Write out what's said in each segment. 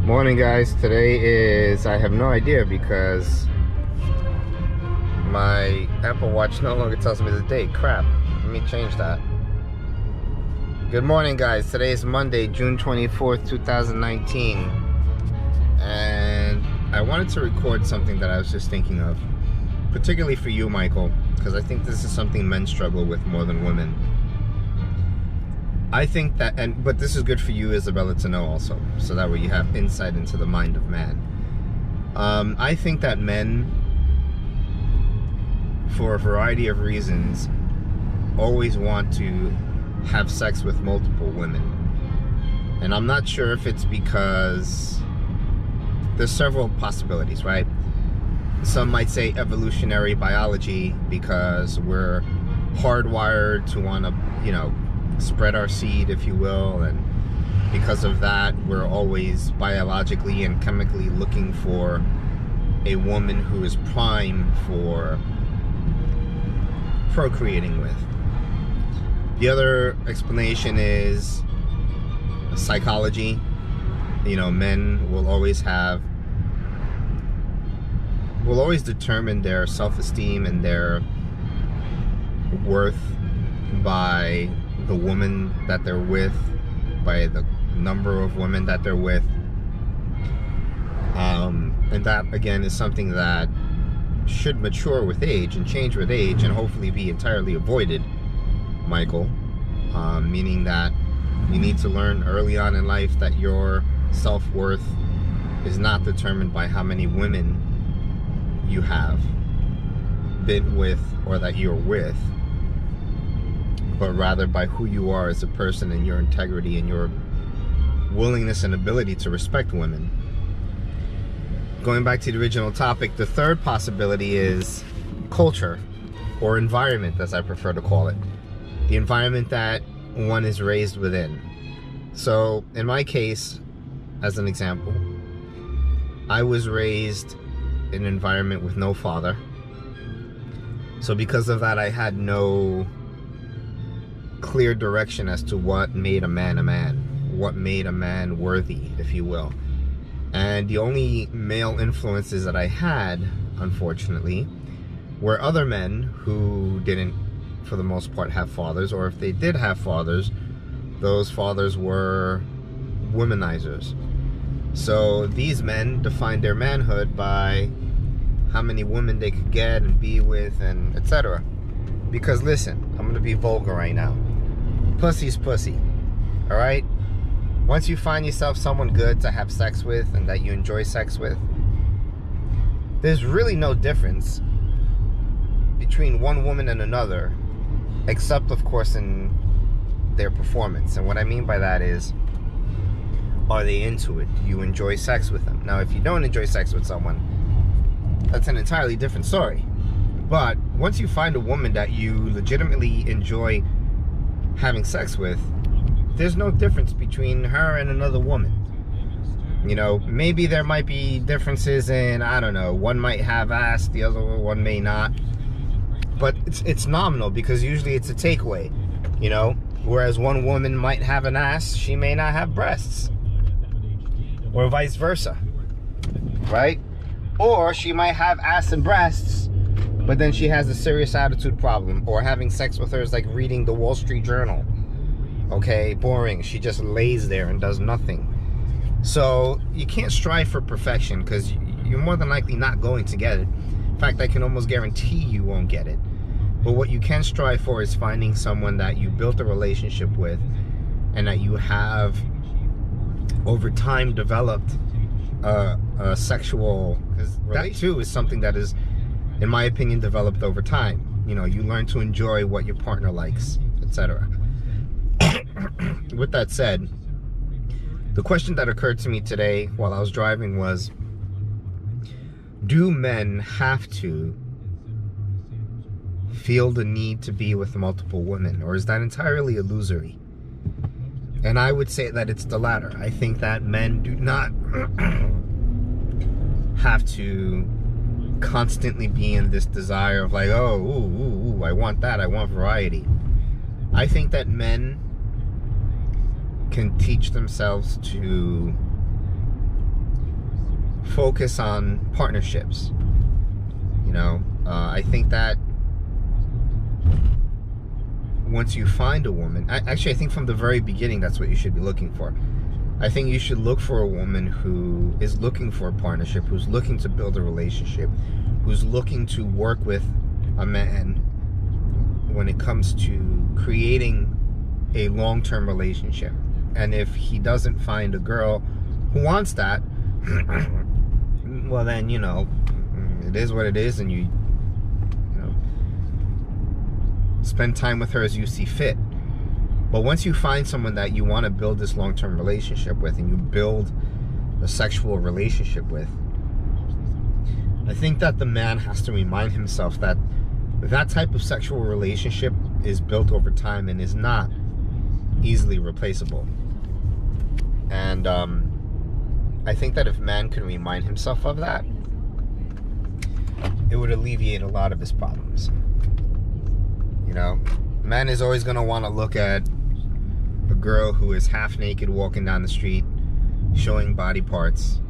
Morning, guys. Today is, I have no idea because my Apple Watch no longer tells me the date. Crap. Let me change that. Good morning, guys. Today is Monday, June 24th, 2019. And I wanted to record something that I was just thinking of, particularly for you, Michael, because I think this is something men struggle with more than women. I think that, but this is good for you, Isabella, to know also, so that way you have insight into the mind of man. I think that men, for a variety of reasons, always want to have sex with multiple women. And I'm not sure if it's because there's several possibilities, right? Some might say evolutionary biology, because we're hardwired to want to, spread our seed, if you will, and because of that we're always biologically and chemically looking for a woman who is prime for procreating with. The other explanation is psychology. Men will always determine their self-esteem and their worth by the woman that they're with, by the number of women that they're with, and that again is something that should mature with age and change with age and hopefully be entirely avoided, Michael. Meaning that you need to learn early on in life that your self-worth is not determined by how many women you have been with or that you're with, but rather by who you are as a person and your integrity and your willingness and ability to respect women. Going back to the original topic, the third possibility is culture, or environment as I prefer to call it. The environment that one is raised within. So in my case, as an example, I was raised in an environment with no father. So because of that, I had no clear direction as to what made a man, what made a man worthy, if you will. And the only male influences that I had, unfortunately, were other men who didn't, for the most part, have fathers, or if they did have fathers, those fathers were womanizers. So these men defined their manhood by how many women they could get and be with, and etc. Because listen, I'm gonna be vulgar right now. Pussy's pussy, all right? Once you find yourself someone good to have sex with and that you enjoy sex with, there's really no difference between one woman and another, except of course in their performance. And what I mean by that is, are they into it? Do you enjoy sex with them? Now, if you don't enjoy sex with someone, that's an entirely different story. But once you find a woman that you legitimately enjoy having sex with, there's no difference between her and another woman. Maybe there might be differences in, I don't know, one might have ass, the other one may not, but it's nominal, because usually it's a takeaway. Whereas one woman might have an ass, she may not have breasts, or vice versa, right? Or she might have ass and breasts, but then she has a serious attitude problem, or having sex with her is like reading the Wall Street Journal. Okay, boring. She just lays there and does nothing. So you can't strive for perfection, because you're more than likely not going to get it. In fact, I can almost guarantee you won't get it. But what you can strive for is finding someone that you built a relationship with, and that you have over time developed a sexual, because that too is something that is, in my opinion, developed over time. You learn to enjoy what your partner likes, etc. With that said, the question that occurred to me today while I was driving was, do men have to feel the need to be with multiple women, or is that entirely illusory? And I would say that it's the latter. I think that men do not have to constantly be in this desire of like, oh, ooh, I want that, I want variety. I think that men can teach themselves to focus on partnerships. You know, I think that once you find a woman, actually I think from the very beginning that's what you should be looking for. I think you should look for a woman who is looking for a partnership, who's looking to build a relationship, who's looking to work with a man when it comes to creating a long-term relationship. And if he doesn't find a girl who wants that, well then, you know, it is what it is, and you know, spend time with her as you see fit. But once you find someone that you want to build this long-term relationship with, and you build a sexual relationship with, I think that the man has to remind himself that that type of sexual relationship is built over time and is not easily replaceable. And I think that if man can remind himself of that, it would alleviate a lot of his problems. You know, man is always going to want to look at a girl who is half naked walking down the street showing body parts,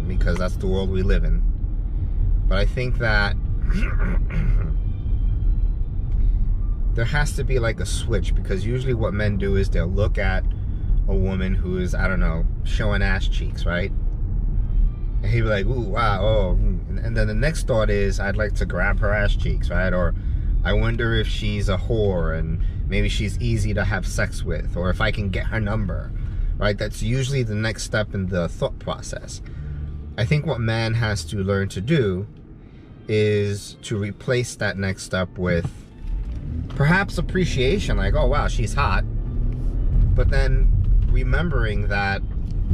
because that's the world we live in. But I think that there has to be like a switch, because usually what men do is they'll look at a woman who is, I don't know, showing ass cheeks, right? And he'd be like, ooh, wow, oh. And then the next thought is, I'd like to grab her ass cheeks, right? Or I wonder if she's a whore and maybe she's easy to have sex with, or if I can get her number, right? That's usually the next step in the thought process. I think what man has to learn to do is to replace that next step with perhaps appreciation, like, oh wow, she's hot. But then remembering that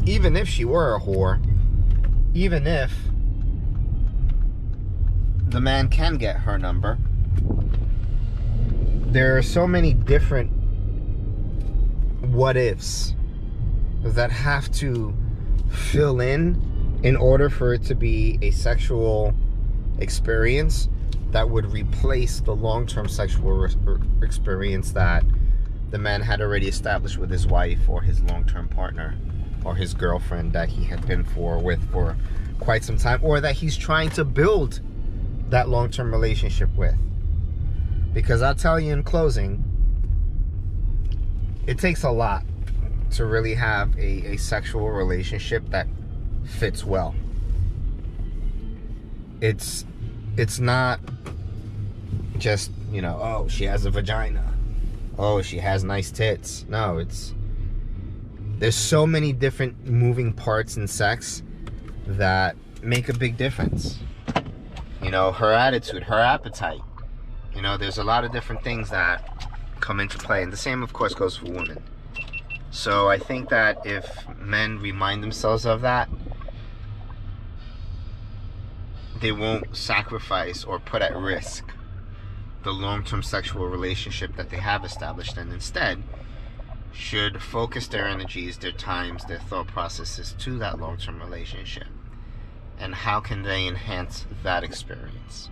even if she were a whore, even if the man can get her number, there are so many different what ifs that have to fill in order for it to be a sexual experience that would replace the long-term sexual experience that the man had already established with his wife or his long-term partner or his girlfriend that he had been with for quite some time, or that he's trying to build that long-term relationship with. Because I'll tell you in closing, it takes a lot to really have a sexual relationship that fits well. It's not just, you know, oh, she has a vagina, oh, she has nice tits. No, there's so many different moving parts in sex that make a big difference. You know, her attitude, her appetite. You know, there's a lot of different things that come into play, and the same of course goes for women. So I think that if men remind themselves of that, they won't sacrifice or put at risk the long-term sexual relationship that they have established, and instead should focus their energies, their times, their thought processes to that long-term relationship. And how can they enhance that experience?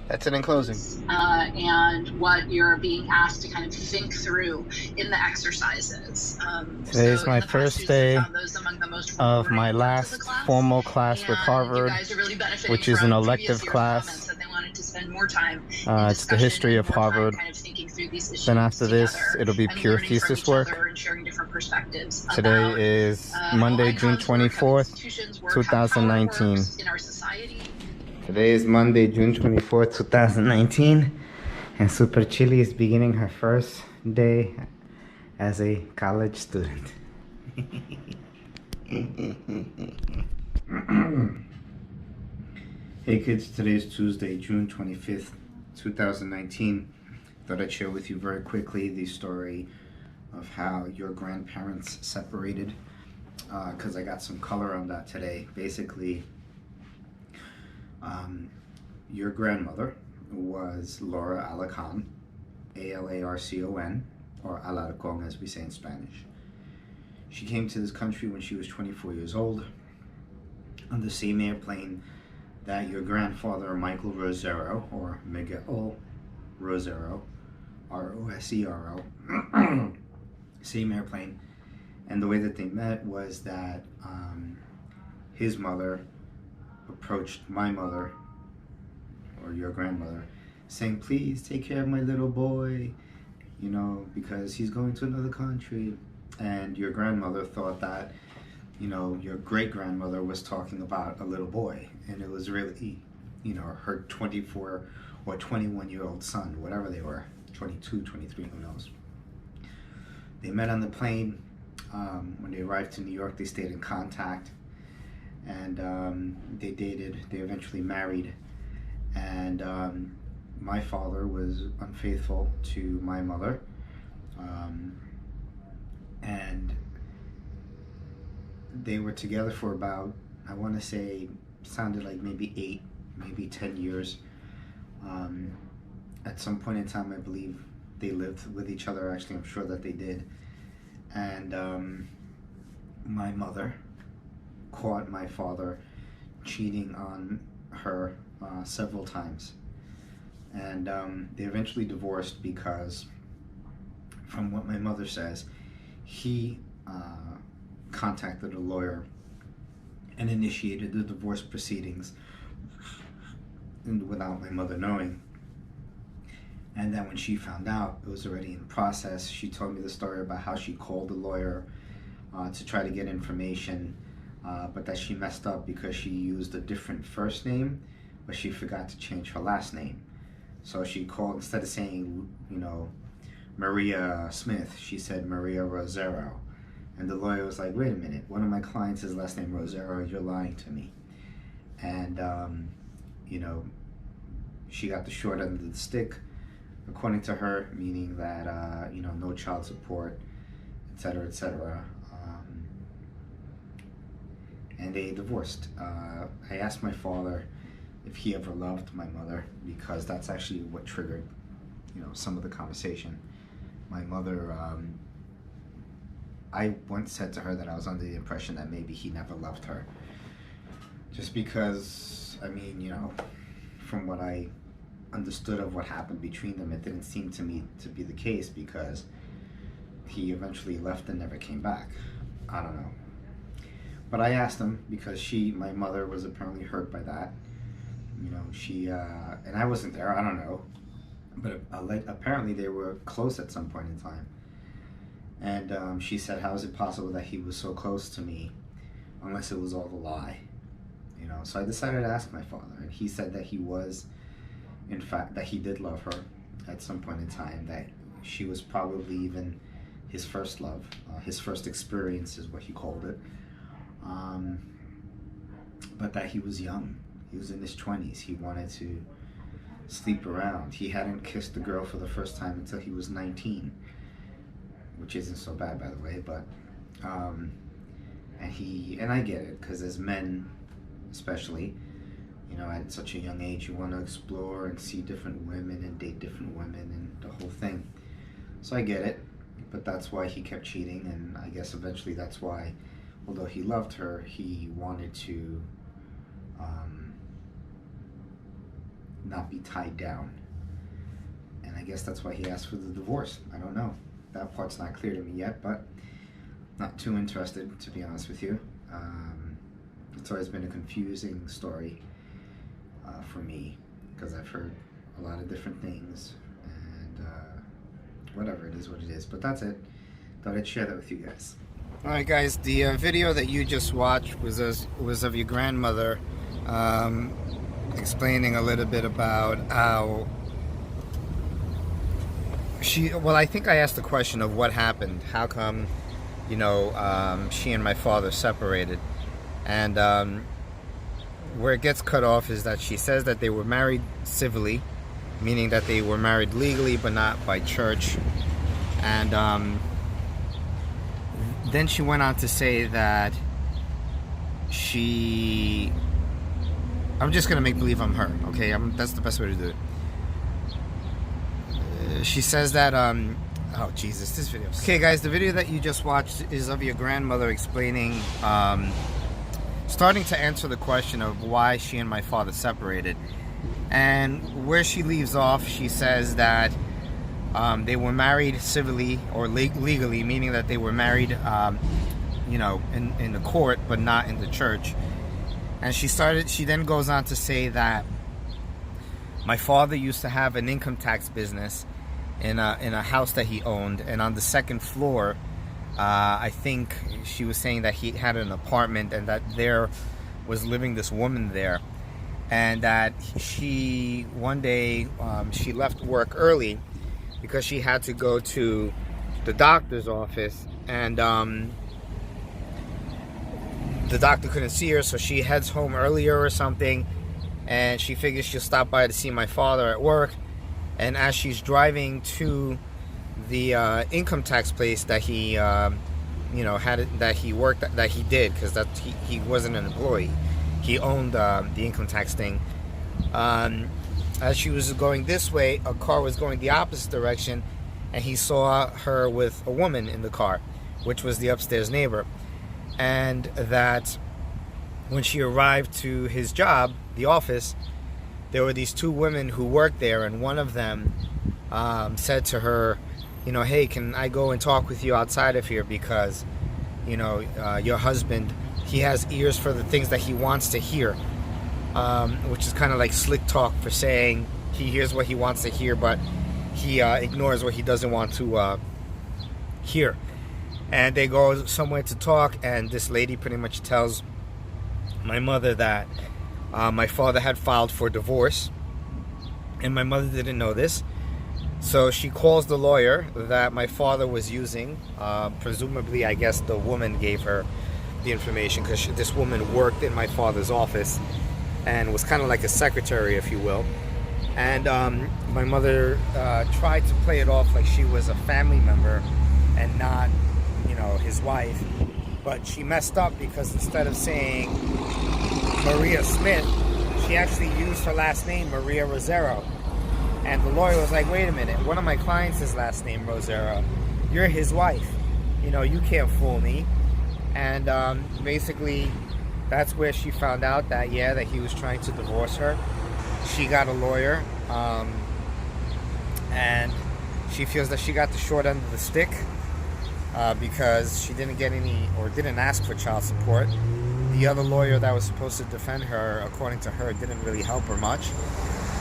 That's it in closing. And what you're being asked to kind of think through in the exercises. Today is my first day of my last formal class with Harvard, which is an elective class. It's the history of Harvard. Then after this, it'll be pure thesis work. Today is Monday, June 24th, 2019. Today is Monday, June 24th, 2019, and Super Chili is beginning her first day as a college student. Hey kids, today is Tuesday, June 25th, 2019. Thought I'd share with you very quickly the story of how your grandparents separated, because I got some color on that today. Basically, your grandmother was Laura Alarcon, A-L-A-R-C-O-N, or Alarcon as we say in Spanish. She came to this country when she was 24 years old on the same airplane that your grandfather Michael Rosero, or Miguel Rosero, R-O-S-E-R-O, same airplane. And the way that they met was that his mother approached my mother, or your grandmother, saying, please take care of my little boy, you know, because he's going to another country. And your grandmother thought that, you know, your great-grandmother was talking about a little boy, and it was really, you know, her 24 or 21-year-old son, whatever they were, 22, 23, who knows. They met on the plane. When they arrived to New York, they stayed in contact, and they dated. They eventually married, and my father was unfaithful to my mother, and they were together for about, I want to say, sounded like maybe 8, maybe 10 years. At some point in time, I believe they lived with each other. Actually, I'm sure that they did. And my mother caught my father cheating on her several times. And they eventually divorced because, from what my mother says, he contacted a lawyer and initiated the divorce proceedings without my mother knowing. And then when she found out, it was already in process. She told me the story about how she called the lawyer to try to get information, but that she messed up because she used a different first name, but she forgot to change her last name. So she called, instead of saying, you know, Maria Smith, she said Maria Rosero. And the lawyer was like, wait a minute, one of my clients is last name Rosero, you're lying to me. And, you know, she got the short end of the stick, according to her, meaning that, you know, no child support, etc., etc. And they divorced. I asked my father if he ever loved my mother, because that's actually what triggered, you know, some of the conversation. My mother, I once said to her that I was under the impression that maybe he never loved her. Just because, I mean, you know, from what I understood of what happened between them, it didn't seem to me to be the case, because he eventually left and never came back. I don't know. But I asked him, because my mother was apparently hurt by that. You know, she, and I wasn't there, I don't know. But apparently they were close at some point in time. And she said, how is it possible that he was so close to me, unless it was all a lie? You know, so I decided to ask my father, and he said that he was, in fact, that he did love her at some point in time, that she was probably even his first love, his first experience is what he called it. But that he was young. He was in his 20s. He wanted to sleep around. He hadn't kissed a girl for the first time until he was 19, which isn't so bad, by the way. But and I get it, because as men, especially, you know, at such a young age, you want to explore and see different women and date different women and the whole thing. So I get it, but that's why he kept cheating, and I guess eventually that's why, although he loved her, he wanted to not be tied down. And I guess that's why he asked for the divorce. I don't know. That part's not clear to me yet, but not too interested, to be honest with you. It's always been a confusing story for me, because I've heard a lot of different things, and whatever, it is what it is. But that's it. Thought I'd share that with you guys. Alright guys, the video that you just watched was of your grandmother explaining a little bit about how well, I think I asked the question of what happened. How come, you know, she and my father separated? And where it gets cut off is that she says that they were married civilly, meaning that they were married legally but not by church. And then she went on to say that I'm just going to make believe I'm her, okay? That's the best way to do it. She says that, oh Jesus, this video. Okay guys, the video that you just watched is of your grandmother explaining, starting to answer the question of why she and my father separated. And where she leaves off, she says that they were married civilly or legally, meaning that they were married, you know, in the court, but not in the church. And she then goes on to say that my father used to have an income tax business in a house that he owned, and on the second floor, I think she was saying that he had an apartment, and that there was living this woman there, and that she one day she left work early because she had to go to the doctor's office, and the doctor couldn't see her, so she heads home earlier or something, and she figures she'll stop by to see my father at work. And as she's driving to the income tax place that he that he worked, that he did, because he wasn't an employee, he owned the income tax thing. As she was going this way, a car was going the opposite direction, and he saw her with a woman in the car, which was the upstairs neighbor. And that when she arrived to his job, the office, there were these two women who worked there, and one of them said to her, hey, can I go and talk with you outside of here, because your husband, he has ears for the things that he wants to hear, which is kind of like slick talk for saying he hears what he wants to hear, but he ignores what he doesn't want to hear. And they go somewhere to talk, and this lady pretty much tells my mother that my father had filed for divorce, and my mother didn't know this. So she calls the lawyer that my father was using. Presumably, I guess the woman gave her the information, because this woman worked in my father's office and was kind of like a secretary, if you will. And my mother tried to play it off like she was a family member and not, his wife. But she messed up, because instead of saying Maria Smith, she actually used her last name, Maria Rosero. And the lawyer was like, wait a minute, one of my clients is last name Rosero. You're his wife. You can't fool me. And basically, that's where she found out that he was trying to divorce her. She got a lawyer, and she feels that she got the short end of the stick, because she didn't get any, or didn't ask for child support. The other lawyer that was supposed to defend her, according to her, didn't really help her much.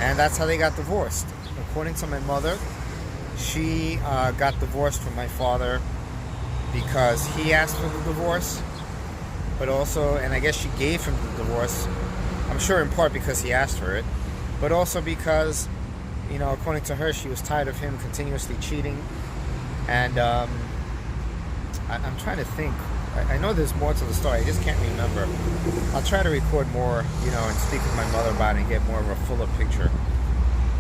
And that's how they got divorced. According to my mother, she got divorced from my father because he asked for the divorce, but also, and I guess she gave him the divorce, I'm sure in part because he asked for it, but also because, according to her, she was tired of him continuously cheating. And I'm trying to think. I know there's more to the story, I just can't remember. I'll try to record more, and speak with my mother about it and get more of a fuller picture.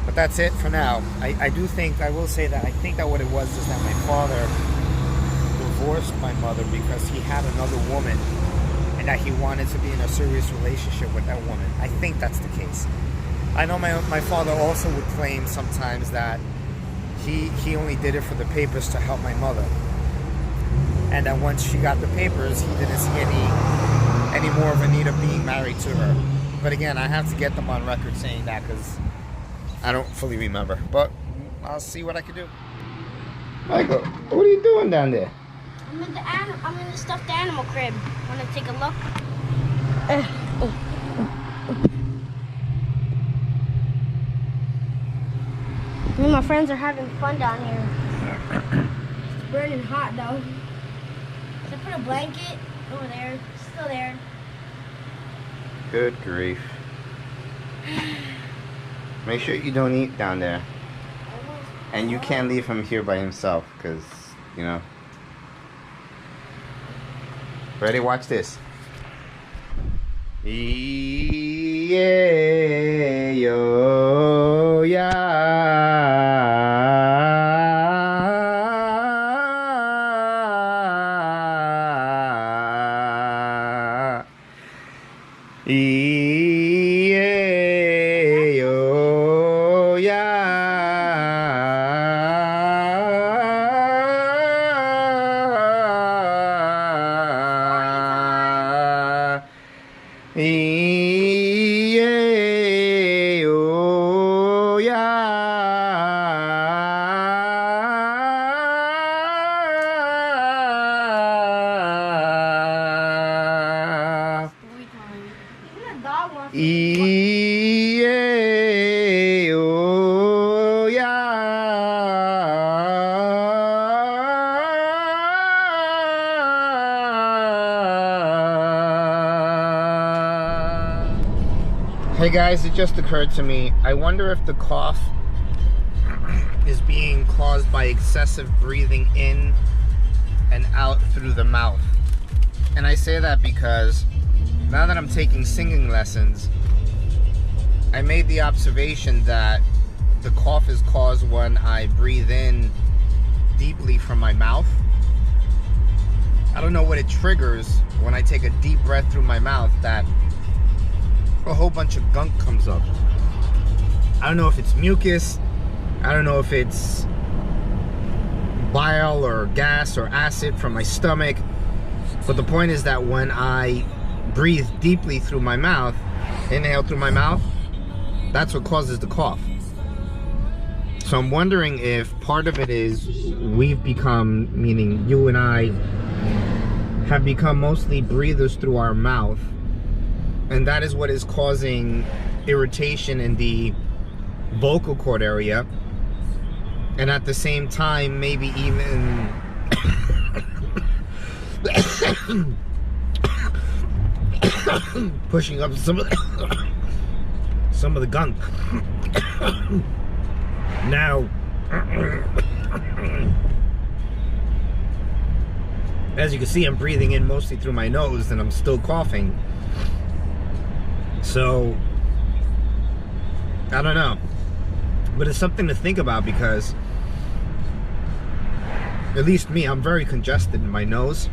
But that's it for now. I will say that I think that what it was is that my father divorced my mother because he had another woman, and that he wanted to be in a serious relationship with that woman. I think that's the case. I know my father also would claim sometimes that he only did it for the papers to help my mother. And that once she got the papers, he didn't see any more of a need of being married to her. But again, I have to get them on record saying that, because I don't fully remember. But I'll see what I can do. Michael, what are you doing down there? I'm in the stuffed animal crib. Want to take a look? Me and my friends are having fun down here. It's burning hot though. So I put a blanket over there. It's still there. Good grief. Make sure you don't eat down there. And you can't leave him here by himself, because, Ready? Watch this. Yeah, yo, Oh, yeah. Hey guys, it just occurred to me. I wonder if the cough is being caused by excessive breathing in and out through the mouth. And I say that because now that I'm taking singing lessons, I made the observation that the cough is caused when I breathe in deeply from my mouth. I don't know what it triggers when I take a deep breath through my mouth that a whole bunch of gunk comes up. I don't know if it's mucus, I don't know if it's bile or gas or acid from my stomach, but the point is that when I breathe deeply through my mouth, inhale through my mouth, that's what causes the cough. So I'm wondering if part of it is we've become, meaning you and I, have become mostly breathers through our mouth, and that is what is causing irritation in the vocal cord area, and at the same time maybe even pushing up some of the gunk. Now as you can see, I'm breathing in mostly through my nose and I'm still coughing. So I don't know, but it's something to think about because at least me, I'm very congested in my nose,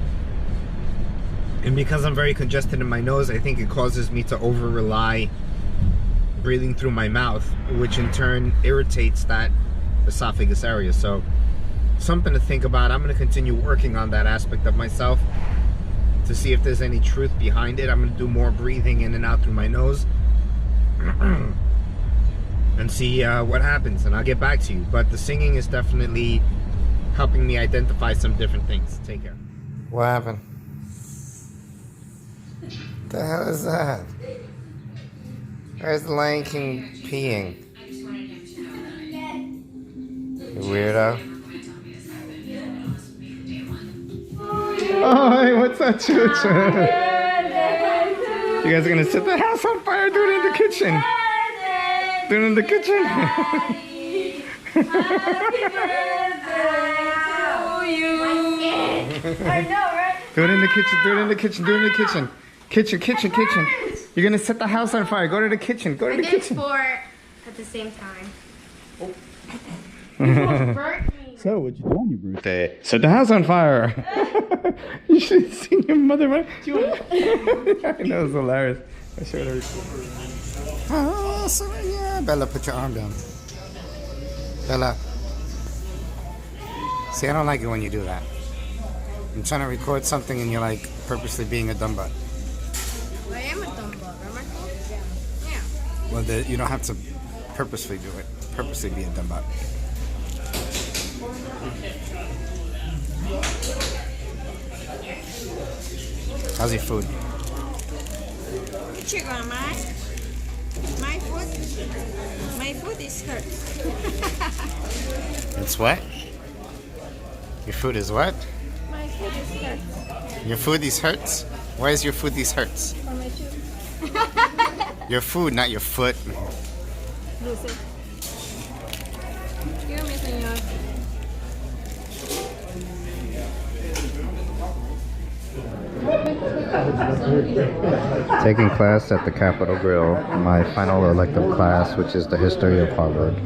and because I'm very congested in my nose, I think it causes me to over rely breathing through my mouth, which in turn irritates that esophagus area. So something to think about. I'm going to continue working on that aspect of myself to see if there's any truth behind it. I'm going to do more breathing in and out through my nose and see what happens, and I'll get back to you. But the singing is definitely helping me identify some different things. Take care. What happened? What the hell is that? Where's the Lion King peeing? You weirdo. Oh, hey, what's that, Chooch? You guys are gonna set the house on fire? Do it in the kitchen. Do it in the kitchen. I know, right? Do it in the kitchen. Do it in the kitchen. Do it in the kitchen. Kitchen. You're gonna set the house on fire. Go to the kitchen. Go to the kitchen. Four at the same time. So, what you do on your birthday? Set the house on fire. You should have seen your mother. Right? I know, it's hilarious. I showed her. Oh, so yeah. Bella, put your arm down. Bella. See, I don't like it when you do that. I'm trying to record something and you're like purposely being a dumb butt. I am a dumb butt, remember? Yeah. Well, you don't have to purposely do it. Purposely be a dumb butt. How's your food? Sugar, my food is hurt. It's what? Your food is what? My food is hurt. Your food is hurts? Why is your food these hurts? For my too. Your food, not your foot. Lucy. Excuse me, senor. Taking class at the Capitol Grill, my final elective class, which is the history of Harvard.